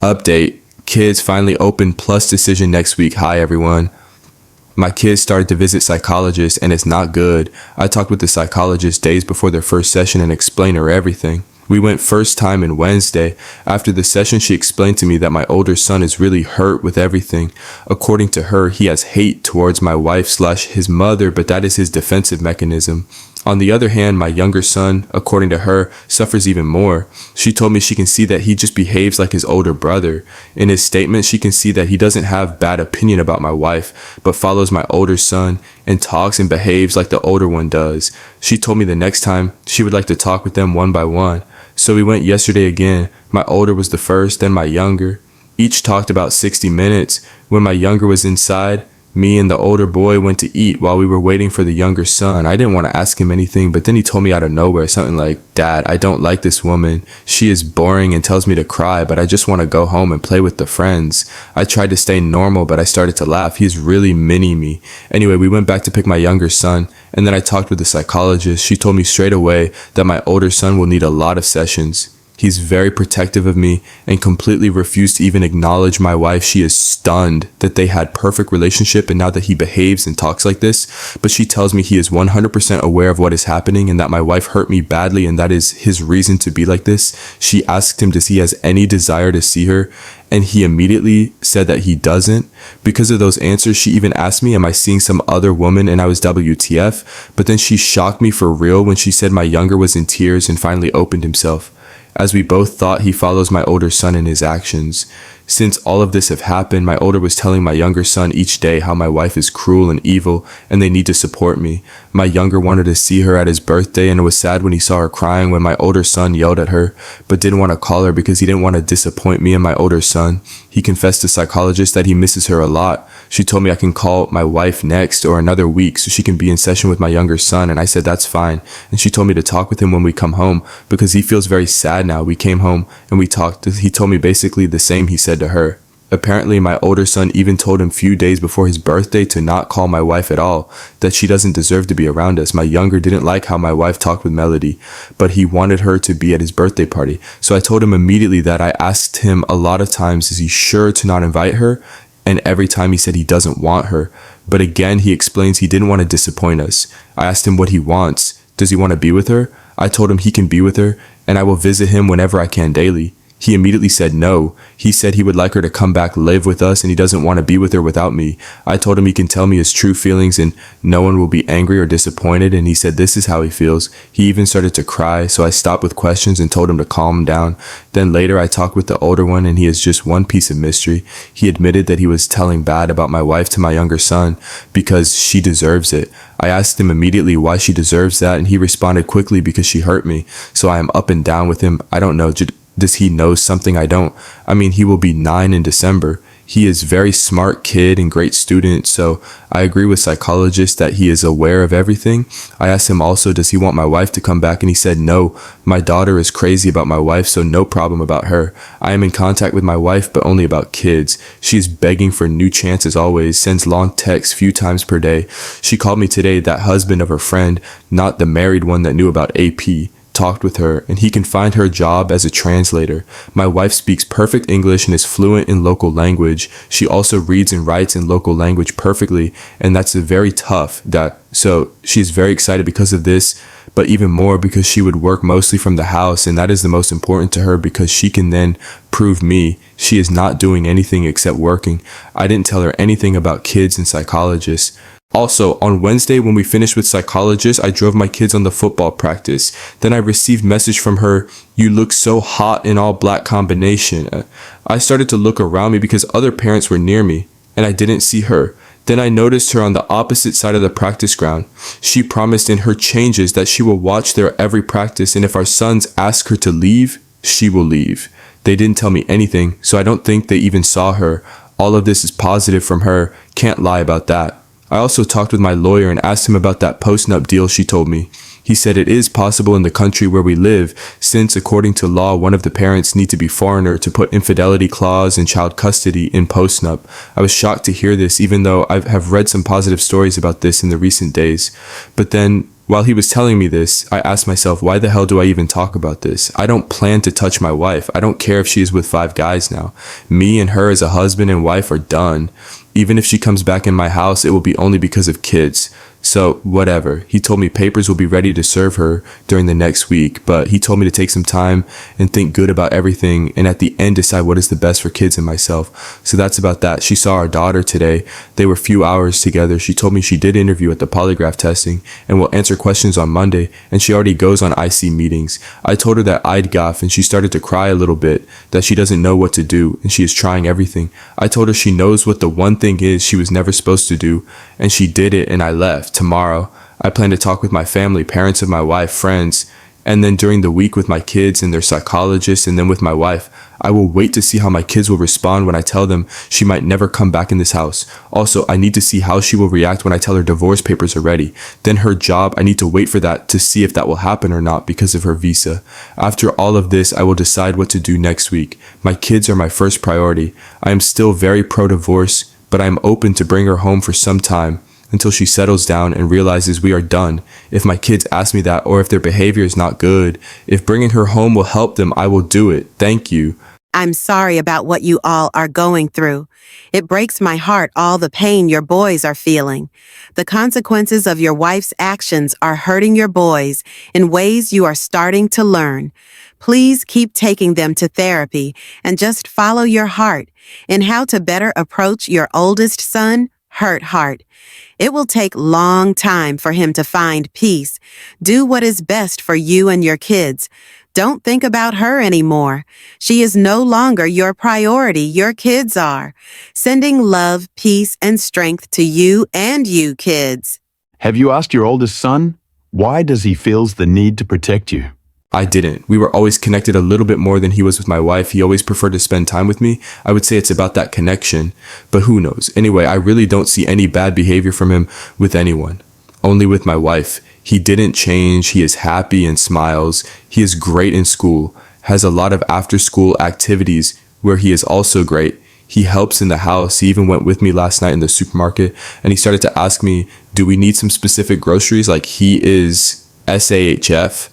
Update. Kids finally open plus decision next week. Hi everyone. My kids started to visit psychologists and it's not good. I talked with the psychologist days before their first session and explained her everything. We went first time in Wednesday. After the session, she explained to me that my older son is really hurt with everything. According to her, he has hate towards my wife/his mother, but that is his defensive mechanism. On the other hand, my younger son, according to her, suffers even more. She told me she can see that he just behaves like his older brother. In his statement, she can see that he doesn't have bad opinion about my wife, but follows my older son and talks and behaves like the older one does. She told me the next time she would like to talk with them one by one. So we went yesterday again. My older was the first, then my younger. Each talked about 60 minutes. When my younger was inside, me and the older boy went to eat while we were waiting for the younger son. I didn't want to ask him anything, but then he told me out of nowhere something like, "Dad, I don't like this woman. She is boring and tells me to cry, but I just want to go home and play with the friends." I tried to stay normal, but I started to laugh. He's really mini me. Anyway, we went back to pick my younger son, and then I talked with the psychologist. She told me straight away that my older son will need a lot of sessions. He's very protective of me and completely refused to even acknowledge my wife. She is stunned that they had perfect relationship and now that he behaves and talks like this. But she tells me he is 100% aware of what is happening and that my wife hurt me badly and that is his reason to be like this. She asked him if he has any desire to see her and he immediately said that he doesn't. Because of those answers, she even asked me, am I seeing some other woman? And I was WTF. But then she shocked me for real when she said my younger was in tears and finally opened himself. As we both thought, he follows my older son in his actions. Since all of this have happened, my older was telling my younger son each day how my wife is cruel and evil and they need to support me. My younger wanted to see her at his birthday and it was sad when he saw her crying when my older son yelled at her, but didn't want to call her because he didn't want to disappoint me and my older son. He confessed to psychologist that he misses her a lot. She told me I can call my wife next or another week so she can be in session with my younger son, and I said that's fine. And she told me to talk with him when we come home because he feels very sad now. We came home and we talked. He told me basically the same he said to her. Apparently, my older son even told him few days before his birthday to not call my wife at all, that she doesn't deserve to be around us. My younger didn't like how my wife talked with Melody, but he wanted her to be at his birthday party. So I told him immediately that I asked him a lot of times, is he sure to not invite her? And every time he said he doesn't want her. But again, he explains he didn't want to disappoint us. I asked him what he wants. Does he want to be with her? I told him he can be with her, and I will visit him whenever I can daily. He immediately said no. He said he would like her to come back live with us and he doesn't want to be with her without me. I told him he can tell me his true feelings and no one will be angry or disappointed, and he said this is how he feels. He even started to cry, so I stopped with questions and told him to calm down. Then later I talked with the older one and he is just one piece of mystery. He admitted that he was telling bad about my wife to my younger son because she deserves it. I asked him immediately why she deserves that and he responded quickly because she hurt me. So I am up and down with him. I don't know. Does he know something I don't? I mean, he will be 9 in December. He is very smart kid and great student, so I agree with psychologists that he is aware of everything. I asked him also, does he want my wife to come back? And he said no. My daughter is crazy about my wife, so no problem about her. I am in contact with my wife, but only about kids. She is begging for new chances always, sends long texts few times per day. She called me today, that husband of her friend, not the married one that knew about AP. Talked with her and he can find her a job as a translator. My wife speaks perfect English and is fluent in local language. She also reads and writes in local language perfectly, and that's very tough. So she's very excited because of this, but even more because she would work mostly from the house, and that is the most important to her because she can then prove me she is not doing anything except working. I didn't tell her anything about kids and psychologists. Also, on Wednesday when we finished with psychologists, I drove my kids on the football practice. Then I received message from her, "You look so hot in all black combination." I started to look around me because other parents were near me, and I didn't see her. Then I noticed her on the opposite side of the practice ground. She promised in her changes that she will watch there every practice, and if our sons ask her to leave, she will leave. They didn't tell me anything, so I don't think they even saw her. All of this is positive from her. Can't lie about that. I also talked with my lawyer and asked him about that post-nup deal she told me. He said it is possible in the country where we live, since according to law, one of the parents need to be foreigner to put infidelity clause and child custody in post-nup. I was shocked to hear this, even though I have read some positive stories about this in the recent days. But then While he was telling me this, I asked myself, why the hell do I even talk about this? I don't plan to touch my wife. I don't care if she is with 5 guys now. Me and her as a husband and wife are done. Even if she comes back in my house, it will be only because of kids. So, whatever. He told me papers will be ready to serve her during the next week, but he told me to take some time and think good about everything and at the end decide what is the best for kids and myself. So that's about that. She saw our daughter today. They were a few hours together. She told me she did interview at the polygraph testing and will answer questions on Monday, and she already goes on IC meetings. I told her that I'd gaff and she started to cry a little bit, that she doesn't know what to do and she is trying everything. I told her she knows what the one thing is she was never supposed to do, and she did it, and I left. Tomorrow, I plan to talk with my family, parents of my wife, friends, and then during the week with my kids and their psychologists, and then with my wife. I will wait to see how my kids will respond when I tell them she might never come back in this house. Also, I need to see how she will react when I tell her divorce papers are ready. Then her job, I need to wait for that to see if that will happen or not because of her visa. After all of this, I will decide what to do next week. My kids are my first priority. I am still very pro-divorce, but I am open to bring her home for some time until she settles down and realizes we are done. If my kids ask me that, or if their behavior is not good, if bringing her home will help them, I will do it. Thank you. I'm sorry about what you all are going through. It breaks my heart all the pain your boys are feeling. The consequences of your wife's actions are hurting your boys in ways you are starting to learn. Please keep taking them to therapy and just follow your heart in how to better approach your oldest son, Hurt Heart. It will take long time for him to find peace. Do what is best for you and your kids. Don't think about her anymore. She is no longer your priority. Your kids are. Sending love, peace, and strength to you and you kids. Have you asked your oldest son? Why does he feels the need to protect you? I didn't. We were always connected a little bit more than he was with my wife. He always preferred to spend time with me. I would say it's about that connection, but who knows? Anyway, I really don't see any bad behavior from him with anyone. Only with my wife. He didn't change. He is happy and smiles. He is great in school, has a lot of after-school activities where he is also great. He helps in the house. He even went with me last night in the supermarket, and he started to ask me, do we need some specific groceries? Like, he is SAHF.